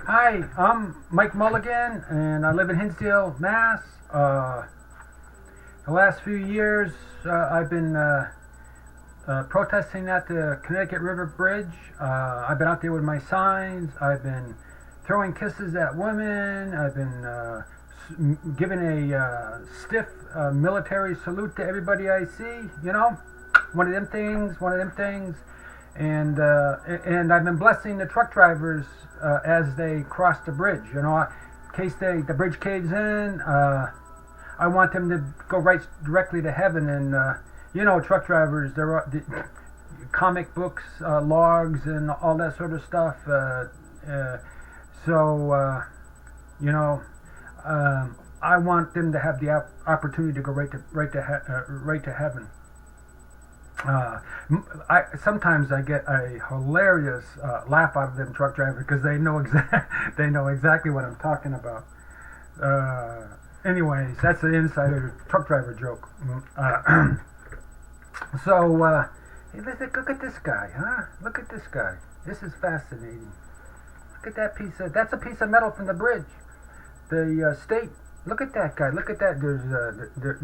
Hi, I'm Mike Mulligan, and I live in Hinsdale, Mass. The last few years, I've been protesting at the Connecticut River Bridge. I've been out there with my signs. I've been throwing kisses at women. I've been giving a stiff military salute to everybody I see. You know, one of them things. One of them things. And I've been blessing the truck drivers as they cross the bridge. You know, in case the bridge caves in, I want them to go right directly to heaven. And you know, truck drivers, comic books, logs, and all that sort of stuff. So you know, I want them to have the opportunity to go right to heaven. Sometimes I get a hilarious laugh out of them truck drivers because they know they know exactly what I'm talking about. Anyways, that's the insider truck driver joke. So hey, look at this guy, huh? Look at this guy. This is fascinating. Look at that that's a piece of metal from the bridge. The state. Look at that guy. Look at that.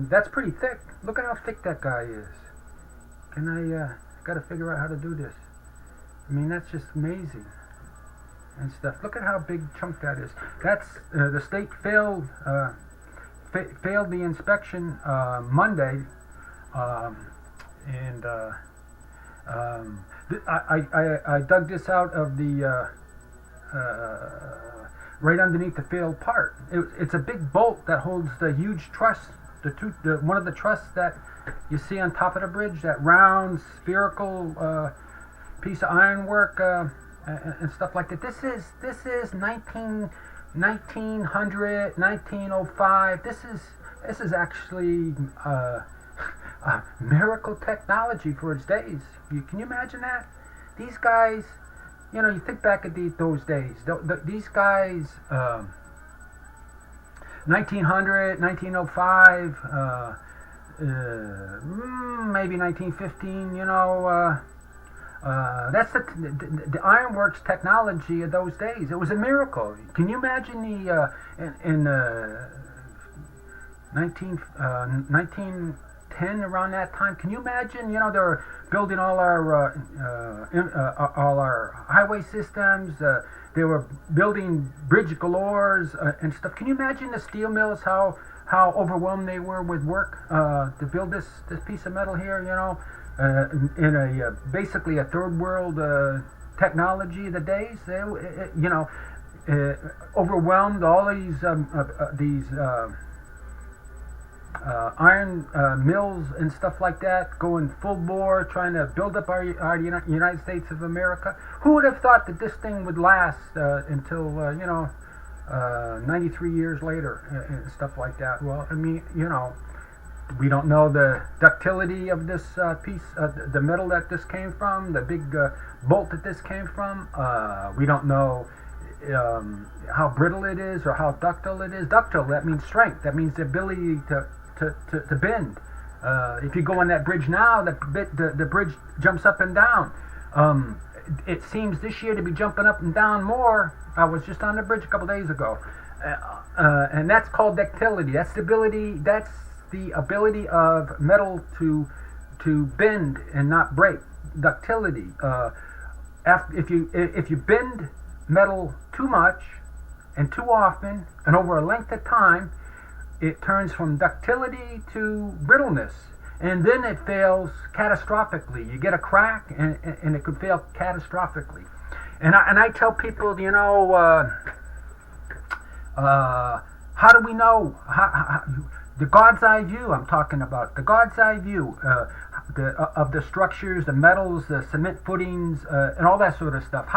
That's pretty thick. Look at how thick that guy is. And I got to figure out how to do this. I mean, that's just amazing and stuff. Look at how big chunk that is. That's the state failed the inspection Monday, and I dug this out of the right underneath the failed part. It's a big bolt that holds the huge truss, one of the trusses that you see on top of the bridge, that round spherical piece of ironwork and stuff like that. This is 1905. This is actually miracle technology for its days. Can you imagine that? These guys, you know, you think back at those days. These guys, 1900, 1905. Maybe 1915, you know, that's the ironworks technology of those days. It was a miracle. Can you imagine in 1910, around that time? Can you imagine, you know, they were building all our highway systems, they were building bridge galores and stuff. Can you imagine the steel mills, how overwhelmed they were with work to build this piece of metal here, you know, in a basically a third world technology of the days. You know, overwhelmed all these iron mills and stuff like that, going full bore, trying to build up our United States of America. Who would have thought that this thing would last until, you know, 93 years later and stuff like that? Well, I mean, you know, we don't know the ductility of this piece, the metal that this came from, the big bolt that this came from. We don't know how brittle it is or how ductile it is. Ductile, that means strength. That means the ability to bend. If you go on that bridge now, the bridge jumps up and down. It seems this year to be jumping up and down more. I was just on the bridge a couple days ago, and that's called ductility. That's the ability of metal to bend and not break. Ductility. If you bend metal too much and too often and over a length of time, it turns from ductility to brittleness, and then it fails catastrophically. You get a crack, and it could fail catastrophically. And I tell people, you know, how do we know? The God's eye view, I'm talking about. The God's eye view of the structures, the metals, the cement footings, and all that sort of stuff.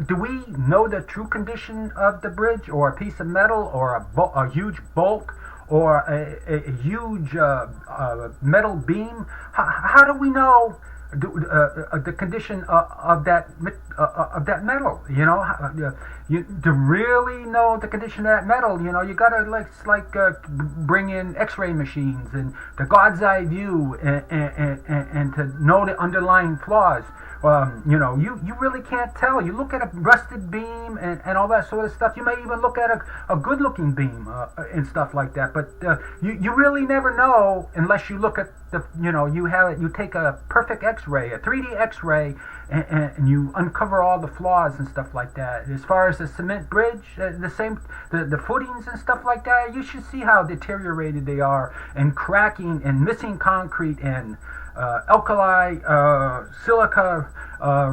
Do we know the true condition of the bridge, or a piece of metal, or a huge bolt, or a huge metal beam? How do we know the condition of that of that metal. You know, to really know the condition of that metal, you know, you gotta bring in X-ray machines and the God's eye view, and to know the underlying flaws. You know, you really can't tell. You look at a rusted beam and all that sort of stuff. You may even look at a good-looking beam and stuff like that. But you really never know unless you look at you take a perfect X-ray, a 3D X-ray, and you uncover all the flaws and stuff like that. As far as the cement bridge, the footings and stuff like that, you should see how deteriorated they are, and cracking and missing concrete and alkali, silica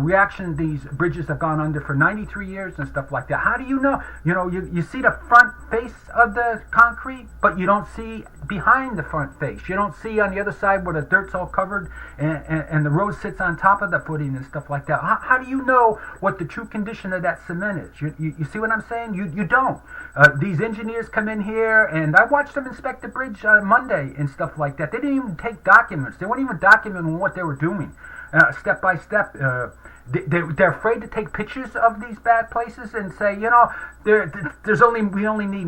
reaction these bridges have gone under for 93 years and stuff like that. How do you know? You know, you see the front face of the concrete, but you don't see behind the front face. You don't see on the other side where the dirt's all covered and the road sits on top of the footing and stuff like that. How do you know what the true condition of that cement is? You see what I'm saying? You don't. These engineers come in here, and I watched them inspect the bridge on Monday and stuff like that. They didn't even take documents. They weren't even documenting what they were doing, step by step. They're afraid to take pictures of these bad places and say, you know, we only need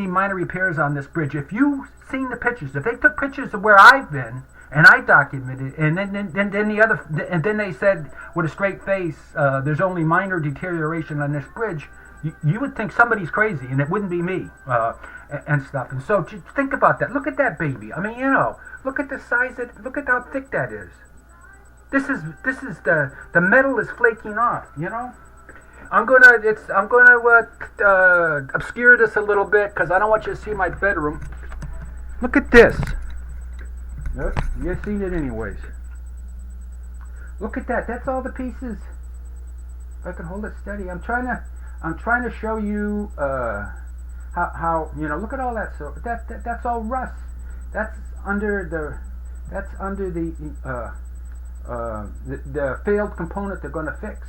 minor repairs on this bridge. If you've seen the pictures, if they took pictures of where I've been and I documented, and then they said with a straight face, there's only minor deterioration on this bridge, you would think somebody's crazy, and it wouldn't be me, and stuff. And so just think about that. Look at that baby. I mean, you know, look at the size. Look at how thick that is. This is the metal is flaking off. You know. I'm gonna obscure this a little bit because I don't want you to see my bedroom. Look at this. Nope, you've seen it anyways. Look at that. That's all the pieces. If I can hold it steady, I'm trying to show you how you know. Look at all that. So that's all rust. That's under the failed component they're going to fix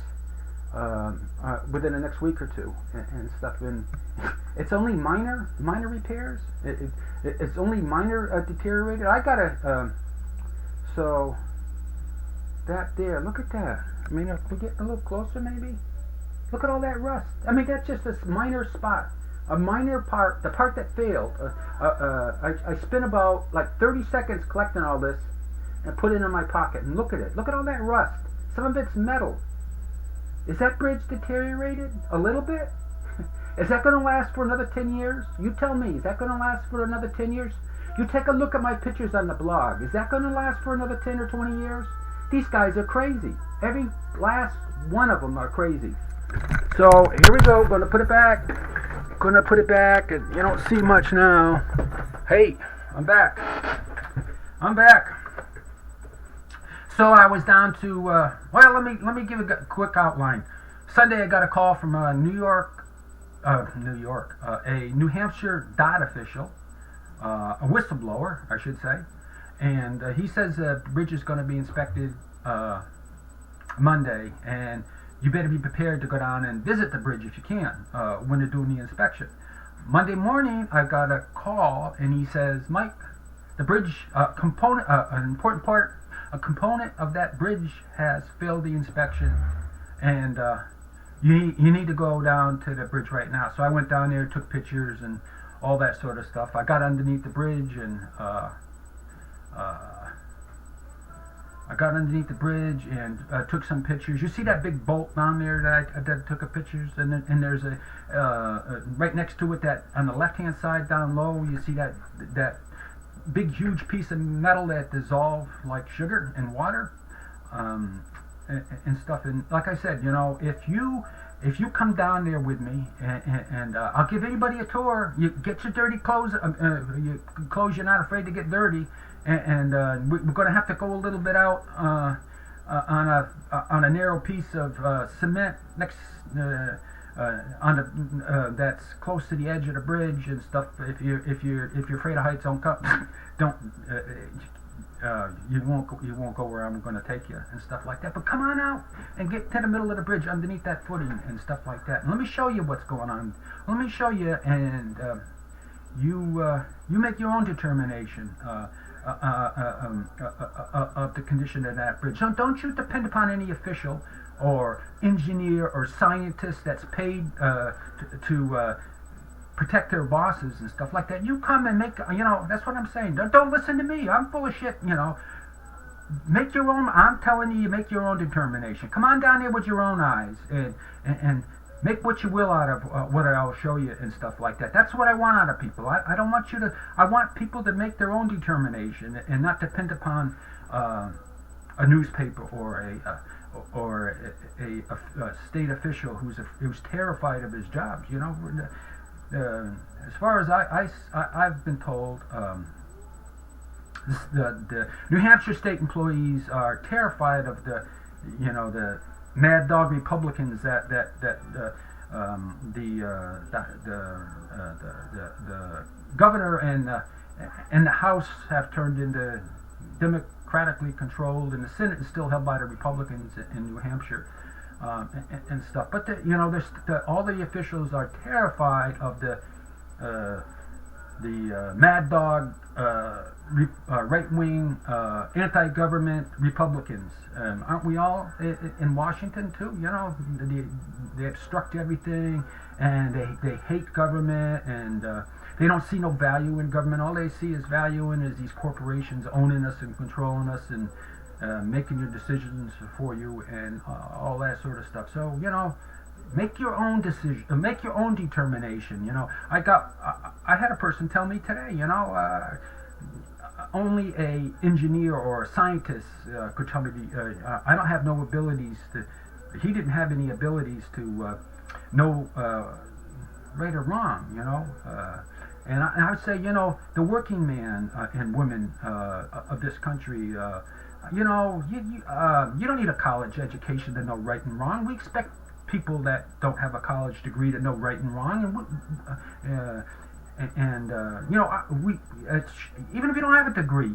within the next week or two and stuff. And it's only minor repairs. It's only minor deteriorated. I gotta so that there. Look at that. I mean, if we get a little closer, maybe. Look at all that rust. I mean, that's just this minor spot, a minor part, the part that failed. I spent about like 30 seconds collecting all this and put it in my pocket. And look at it. Look at all that rust. Some of it's metal. Is that bridge deteriorated a little bit? Is that going to last for another 10 years? You tell me. Is that going to last for another 10 years? You take a look at my pictures on the blog. Is that going to last for another 10 or 20 years? These guys are crazy. Every last one of them are crazy. So here we go. Going to put it back. And you don't see much now. Hey, I'm back. So I was down to well, let me give a quick outline. Sunday I got a call from a New Hampshire DOT official, a whistleblower, I should say, and he says the bridge is going to be inspected Monday, and you better be prepared to go down and visit the bridge if you can when they're doing the inspection. Monday morning, I got a call, and he says, Mike, the bridge component, an important part, a component of that bridge has failed the inspection, and you need to go down to the bridge right now. So I went down there, took pictures, and all that sort of stuff. I got underneath the bridge, and took some pictures. You see that big bolt down there that I took a pictures, and there's a right next to it, that on the left-hand side down low, you see that big huge piece of metal that dissolved like sugar in water, and stuff. And like I said, you know, if you come down there with me, and I'll give anybody a tour. You get your dirty clothes, clothes you're not afraid to get dirty, and we're going to have to go a little bit out on a narrow piece of cement next that's close to the edge of the bridge and stuff. If you're afraid of heights, you won't go where I'm going to take you and stuff like that. But come on out and get to the middle of the bridge underneath that footing and stuff like that. And let me show you what's going on. Let me show you, and you make your own determination. of the condition of that bridge. Don't you depend upon any official or engineer or scientist that's paid to protect their bosses and stuff like that. You come and make, that's what I'm saying. Don't listen to me. I'm full of shit. Make your own, I'm telling you, make your own determination. Come on down there with your own eyes and make what you will out of what I'll show you and stuff like that. That's what I want out of people. I don't want you to, I want people to make their own determination and not depend upon a newspaper or a state official who's terrified of his job. As far as I've been told, the New Hampshire state employees are terrified of the mad dog Republicans that the governor and the House have turned into democratically controlled, and the Senate is still held by the Republicans in New Hampshire. And stuff, but all the officials are terrified of the mad dog, right-wing, anti-government Republicans. Aren't we all in Washington too? They obstruct everything, and they hate government, and they don't see no value in government. All they see is value in is these corporations owning us and controlling us and making your decisions for you and all that sort of stuff. So make your own decision, make your own determination. I had a person tell me today, only a engineer or a scientist could tell me. I don't have no abilities to. He didn't have any abilities to know right or wrong. And I would say, the working man and women of this country. You don't need a college education to know right and wrong. We expect people that don't have a college degree to know right and wrong, even if you don't have a degree,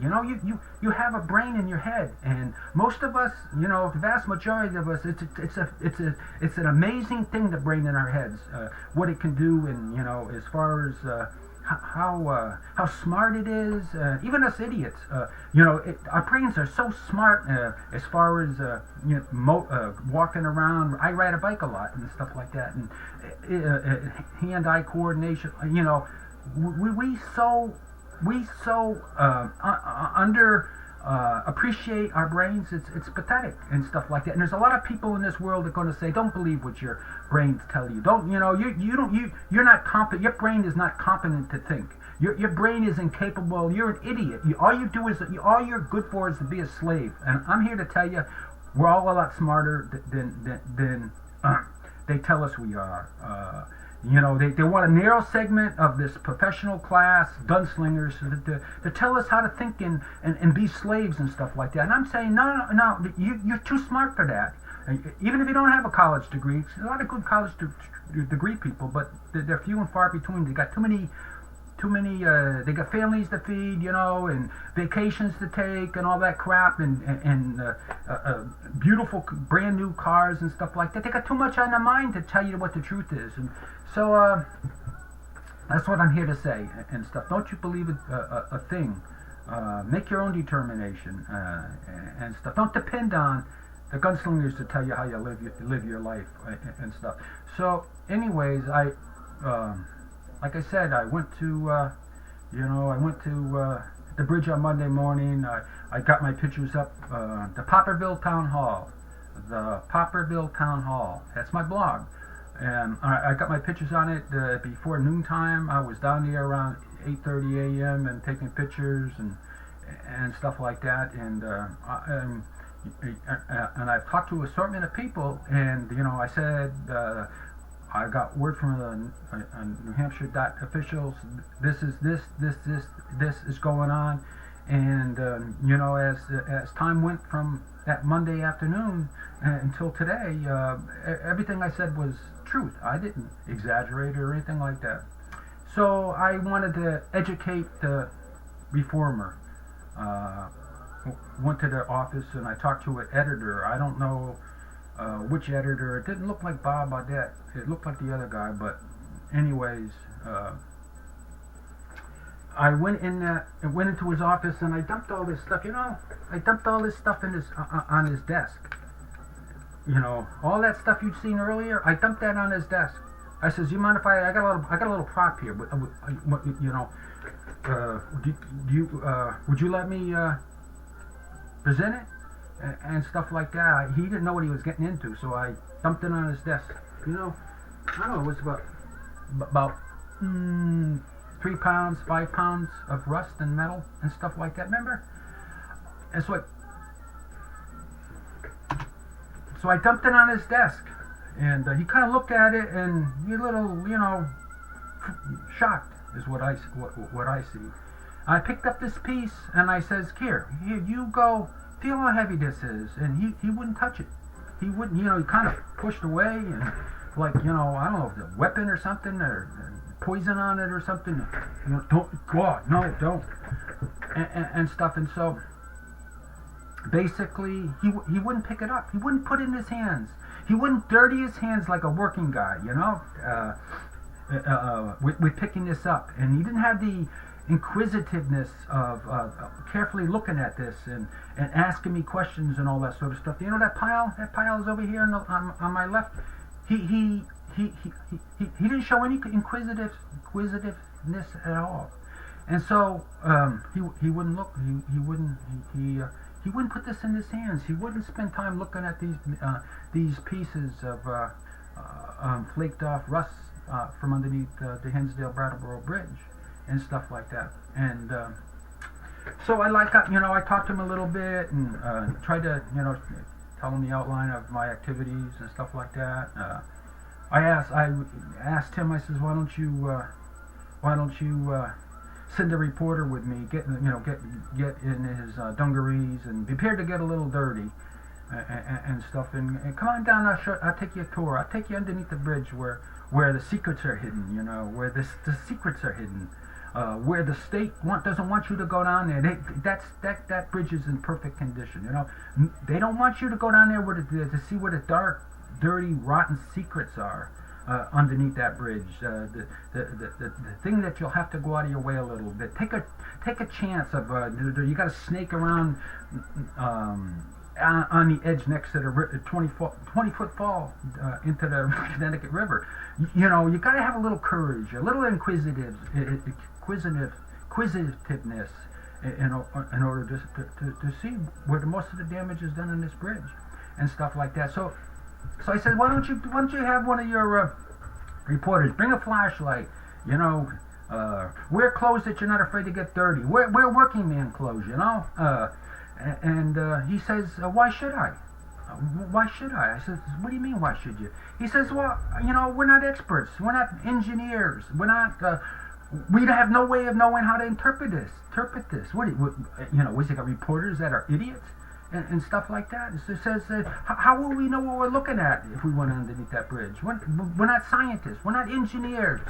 you have a brain in your head, and most of us, the vast majority of us, it's an amazing thing, the brain in our heads, what it can do, and as far as how smart it is, even us idiots. Our brains are so smart as far as walking around. I ride a bike a lot and stuff like that, and hand-eye coordination. We so under appreciate our brains. It's pathetic and stuff like that. And there's a lot of people in this world that are going to say, don't believe what your brains tell you. You're not competent. Your brain is not competent to think. Your brain is incapable. You're an idiot. All you're good for is to be a slave. And I'm here to tell you, we're all a lot smarter than they tell us we are. They want a narrow segment of this professional class, gunslingers, to tell us how to think and be slaves and stuff like that. And I'm saying, no, you're too smart for that. Even if you don't have a college degree, a lot of good college degree people, but they're few and far between. They got too many. They got families to feed, and vacations to take, and all that crap, and beautiful brand new cars and stuff like that. They got too much on their mind to tell you what the truth is, and so that's what I'm here to say and stuff. Don't you believe a thing. Make your own determination and stuff. Don't depend on the gunslingers to tell you how you live your life and stuff. So, anyways, like I said, I went to the bridge on Monday morning. I got my pictures up. The Popperville Town Hall. That's my blog. And I got my pictures on it before noontime. I was down there around 8:30 a.m. and taking pictures and stuff like that. And I've talked to an assortment of people. And I said. I got word from the New Hampshire DOT officials. This is going on, and as time went from that Monday afternoon until today, everything I said was truth. I didn't exaggerate or anything like that. So I wanted to educate the Reformer. Went to their office and I talked to an editor. I don't know. Which editor? It didn't look like Bob Audette. It looked like the other guy, but anyways, I went into his office and I dumped all this stuff. I dumped all this stuff in on his desk. All that stuff you'd seen earlier. I dumped that on his desk. I says, "You mind if I got a little prop here? Would you let me present it and stuff like that?" He didn't know what he was getting into, so I dumped it on his desk. I don't know. It was about 3 pounds, 5 pounds of rust and metal and stuff like that. Remember? And so I dumped it on his desk, and he kind of looked at it, and he a little, shocked is what I see. I picked up this piece, and I says, here, you go, feel how heavy this is, and he wouldn't touch it. He wouldn't, he kind of pushed away, and like, I don't know, if it's a weapon or something, or poison on it or something. Don't go on, no, don't, and stuff, and so. Basically, he wouldn't pick it up. He wouldn't put it in his hands. He wouldn't dirty his hands like a working guy, with picking this up. And he didn't have the inquisitiveness of carefully looking at this and asking me questions and all that sort of stuff. That pile? That pile is over here on my left. He didn't show any inquisitiveness at all. And so he wouldn't look. He wouldn't put this in his hands. He wouldn't spend time looking at these pieces of flaked off rust from underneath the Hinsdale Brattleboro Bridge and stuff like that. And so I talked to him a little bit and tried to tell him the outline of my activities and stuff like that. I asked him. I says, why don't you send a reporter with me, get in his dungarees and be prepared to get a little dirty and stuff, and come on down. I'll take you a tour. I'll take you underneath the bridge where the secrets are hidden. Where the secrets are hidden. Where the state doesn't want you to go down there. That bridge is in perfect condition. They don't want you to go down there to see where the dark, dirty, rotten secrets are. Underneath that bridge, the thing that you'll have to go out of your way a little bit. Take a chance of you got to snake around on the edge next to the 20-foot fall into the Connecticut River. You got to have a little courage, a little inquisitiveness in order to see where most of the damage is done on this bridge and stuff like that. So I said, why don't you have one of your reporters bring a flashlight, wear clothes that you're not afraid to get dirty, wear working man clothes, and he says, why should I? Why should I? I said, what do you mean, why should you? He says, well, we're not experts, we're not engineers, we have no way of knowing how to interpret this. Was he got reporters that are idiots? And stuff like that. It says, how will we know what we're looking at if we went underneath that bridge? We're not scientists. We're not engineers.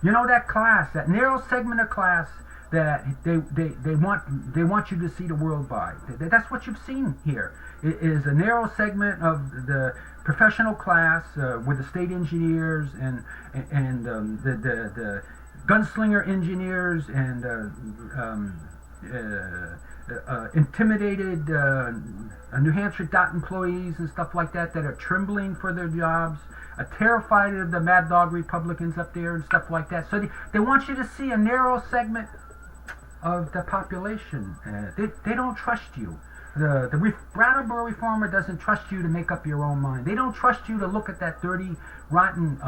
That class, that narrow segment of class that they want you to see the world by. That's what you've seen here. It is a narrow segment of the professional class with the state engineers and the gunslinger engineers and intimidated New Hampshire DOT employees and stuff like that are trembling for their jobs, terrified of the Mad Dog Republicans up there and stuff like that. So they want you to see a narrow segment of the population. They don't trust you. The Brattleboro Reformer doesn't trust you to make up your own mind. They don't trust you to look at that dirty, rotten,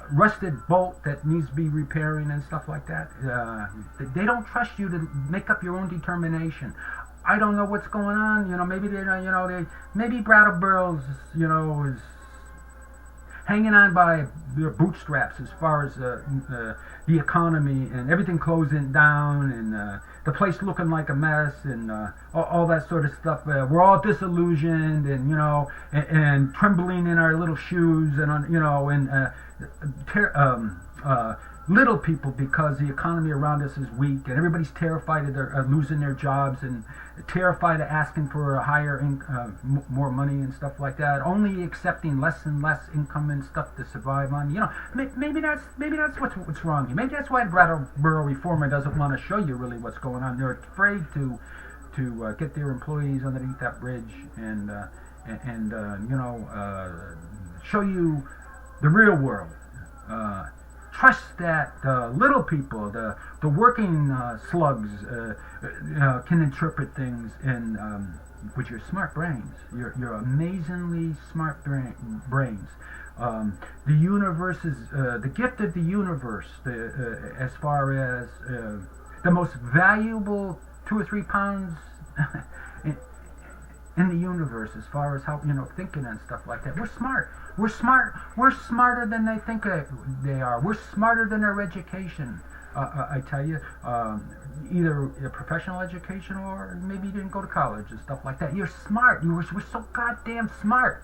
rusted bolt that needs to be repairing and stuff like that. They don't trust you to make up your own determination. I don't know what's going on. Maybe Brattleboro's, is hanging on by their bootstraps as far as the economy and everything closing down and the place looking like a mess and all that sort of stuff. We're all disillusioned and trembling in our little shoes and little people, because the economy around us is weak and everybody's terrified of losing their jobs and terrified of asking for a higher more money and stuff like that, only accepting less and less income and stuff to survive on. Maybe that's what's wrong. Maybe that's why the Brattleboro Reformer doesn't want to show you really what's going on. They're afraid to get their employees underneath that bridge and show you the real world. Trust that little people, the working slugs, can interpret things with your smart brains, your amazingly smart brains. The universe is the gift of the universe, as far as the most valuable 2 or 3 pounds in the universe, as far as how thinking and stuff like that. We're smart. We're smart. We're smarter than they think they are. We're smarter than our education. I tell you, either a professional education or maybe you didn't go to college and stuff like that. You're smart. We're so goddamn smart.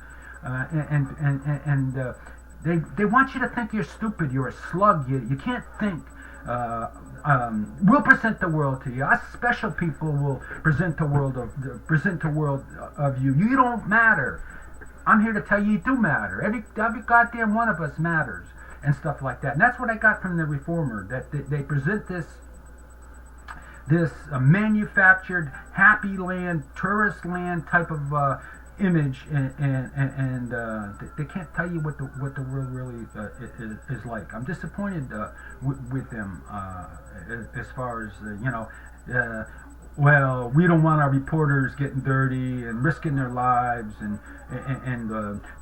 They want you to think you're stupid. You're a slug. You can't think. We'll present the world to you. Us special people will present the world of you. You don't matter. I'm here to tell you do matter. Every goddamn one of us matters and stuff like that. And that's what I got from the Reformer. That they present this manufactured happy land, tourist land type of image, and they can't tell you what the world really is like. I'm disappointed with them as far as well, we don't want our reporters getting dirty and risking their lives, and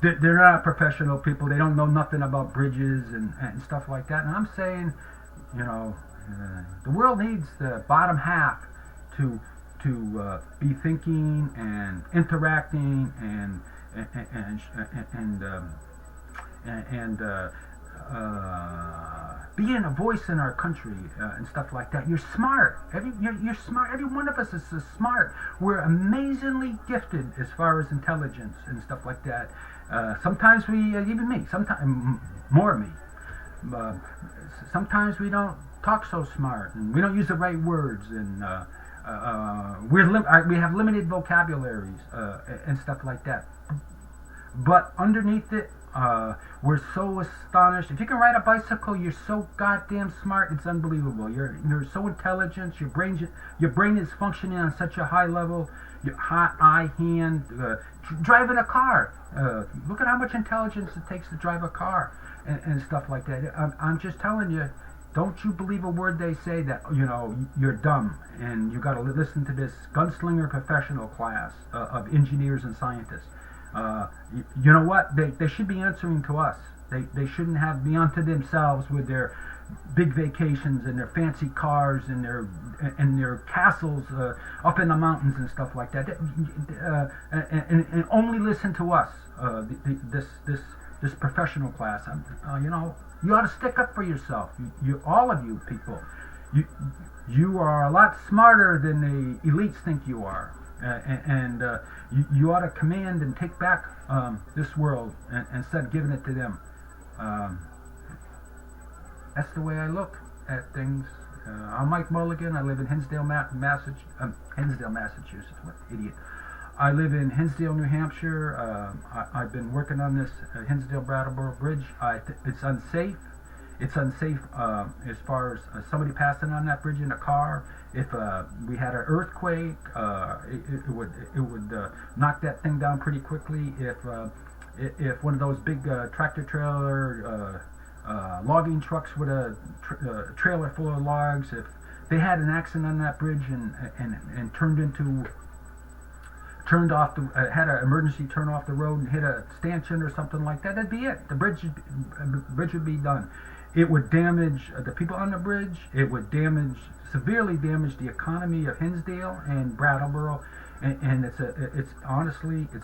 they're not professional people. They don't know nothing about bridges and stuff like that. And I'm saying, the world needs the bottom half to be thinking and interacting and being a voice in our country and stuff like that. You're smart. You're smart. Every one of us is smart. We're amazingly gifted as far as intelligence and stuff like that. Sometimes even me, sometimes more me. Sometimes we don't talk so smart, and we don't use the right words, and we have limited vocabularies and stuff like that. But underneath it, we're so astonished. If you can ride a bicycle, you're so goddamn smart. It's unbelievable. You're so intelligent. Your brain is functioning on such a high level. Your eye, hand, driving a car. Look at how much intelligence it takes to drive a car and stuff like that. I'm just telling you. Don't you believe a word they say that you're dumb, and you got to listen to this gunslinger professional class of engineers and scientists. You know what? They should be answering to us. They shouldn't be onto themselves with their big vacations and their fancy cars and their castles up in the mountains and stuff like that. And only listen to us. This professional class. You ought to stick up for yourself. All of you people. You are a lot smarter than the elites think you are. You ought to command and take back this world instead of giving it to them. That's the way I look at things. I'm Mike Mulligan. I live in Hinsdale, Massachusetts. What idiot. I live in Hinsdale, New Hampshire. I've been working on this Hinsdale-Brattleboro Bridge. It's unsafe. It's unsafe as far as somebody passing on that bridge in a car. If we had an earthquake, it would knock that thing down pretty quickly. If one of those big tractor trailer logging trucks with a trailer full of logs, if they had an accident on that bridge and turned off had an emergency turn off the road and hit a stanchion or something like that, that'd be it. The bridge would be done. It would damage the people on the bridge. It would severely damage the economy of Hinsdale and Brattleboro, and it's honestly a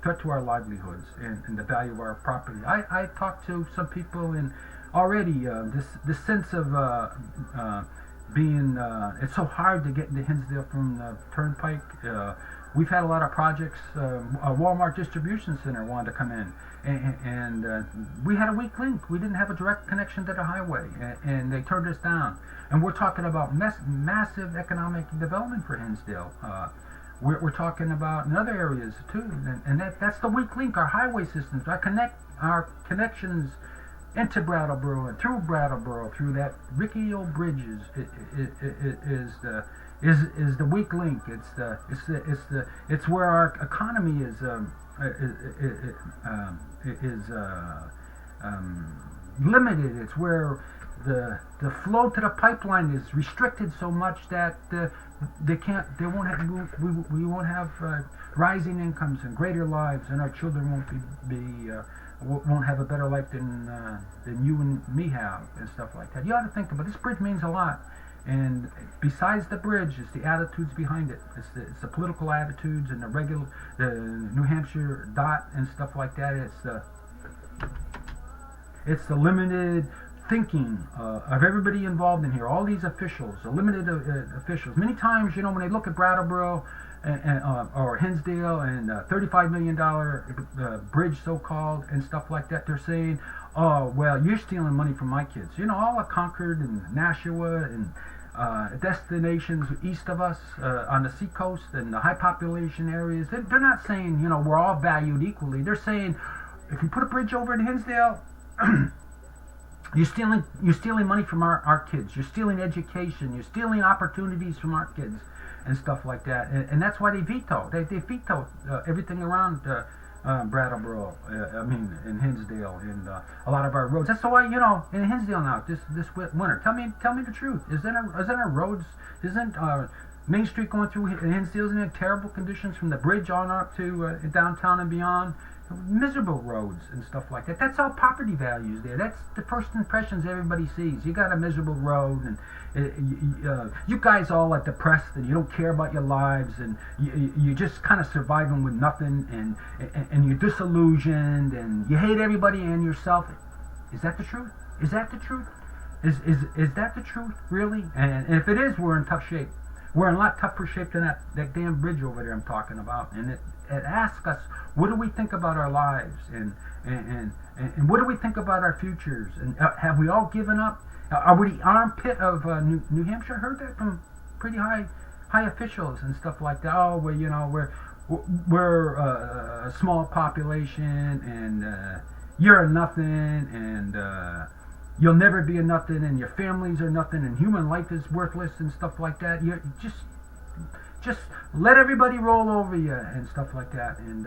threat to our livelihoods and the value of our property. I talked to some people, and already this sense of being it's so hard to get into Hinsdale from the turnpike. we've had a lot of projects. A Walmart distribution center wanted to come in, and we had a weak link. We didn't have a direct connection to the highway, and they turned us down. And we're talking about massive economic development for Hinsdale. We're talking about in other areas too, and that's the weak link. Our highway systems, our connections into Brattleboro and through Brattleboro, through that rickety old bridge is the weak link. It's where our economy is limited. It's where the flow to the pipeline is restricted so much that we won't have rising incomes and greater lives, and our children won't have a better life than you and me have, and stuff like that. You ought to think about it. This bridge means a lot, and besides the bridge, it's the attitudes behind it. It's the political attitudes and the New Hampshire DOT and stuff like that. It's the limited thinking of everybody involved in here. All these officials, the limited officials. Many times, when they look at Brattleboro or Hinsdale and $35 million bridge, so-called, and stuff like that, they're saying, "Oh, well, you're stealing money from my kids." All of Concord and Nashua and destinations east of us on the seacoast and the high population areas. They're not saying, we're all valued equally. They're saying, if you put a bridge over in Hinsdale, you're stealing money from our kids. You're stealing education. You're stealing opportunities from our kids and stuff like that. And that's why they veto. They veto everything around Brattleboro. In Hinsdale and a lot of our roads. That's why in Hinsdale now this winter. Tell me the truth. Isn't our roads? Isn't Main Street going through Hinsdale in terrible conditions from the bridge on up to downtown and beyond? Miserable roads and stuff like that. That's all property values there. That's the first impressions everybody sees. You got a miserable road, and you guys all are depressed, and you don't care about your lives, and you just kind of surviving with nothing, and you're disillusioned, and you hate everybody and yourself. Is that the truth? Is that the truth? Is that the truth, really? And if it is, we're in tough shape. We're in a lot tougher shape than that damn bridge over there I'm talking about. And it asks us, what do we think about our lives, and what do we think about our futures? And have we all given up? Are we the armpit of New Hampshire? I heard that from pretty high officials and stuff like that. Oh, well, we're a small population, and you're a nothing, and you'll never be a nothing, and your families are nothing, and human life is worthless and stuff like that. You just let everybody roll over you and stuff like that. And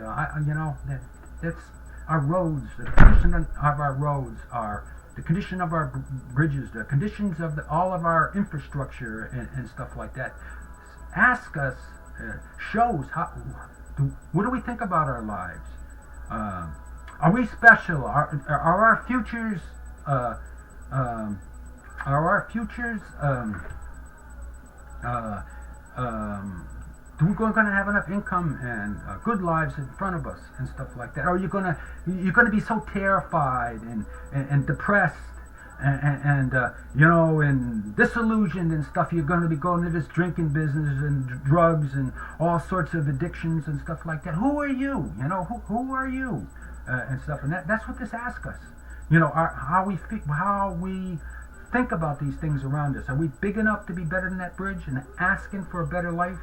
that's our roads. The condition of our roads are the condition of our bridges, the conditions of all of our infrastructure and stuff like that. Ask us, shows what do we think about our lives? Are we special? Are our futures? We're going to have enough income and good lives in front of us and stuff like that? Or are you're going to be so terrified and depressed and disillusioned and stuff? You're going to be going to this drinking business and drugs and all sorts of addictions and stuff like that. Who are you? Who are you? And stuff. And that's what this asks us. How we think about these things around us. Are we big enough to be better than that bridge and asking for a better life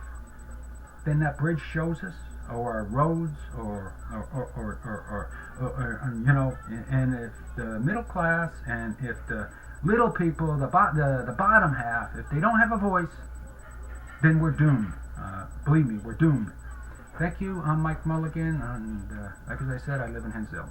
than that bridge shows us, or our roads, or and if the middle class and if the little people, the bottom half, if they don't have a voice, then we're doomed. Believe me, we're doomed. Thank you. I'm Mike Mulligan, and like as I said, I live in Hinsdale.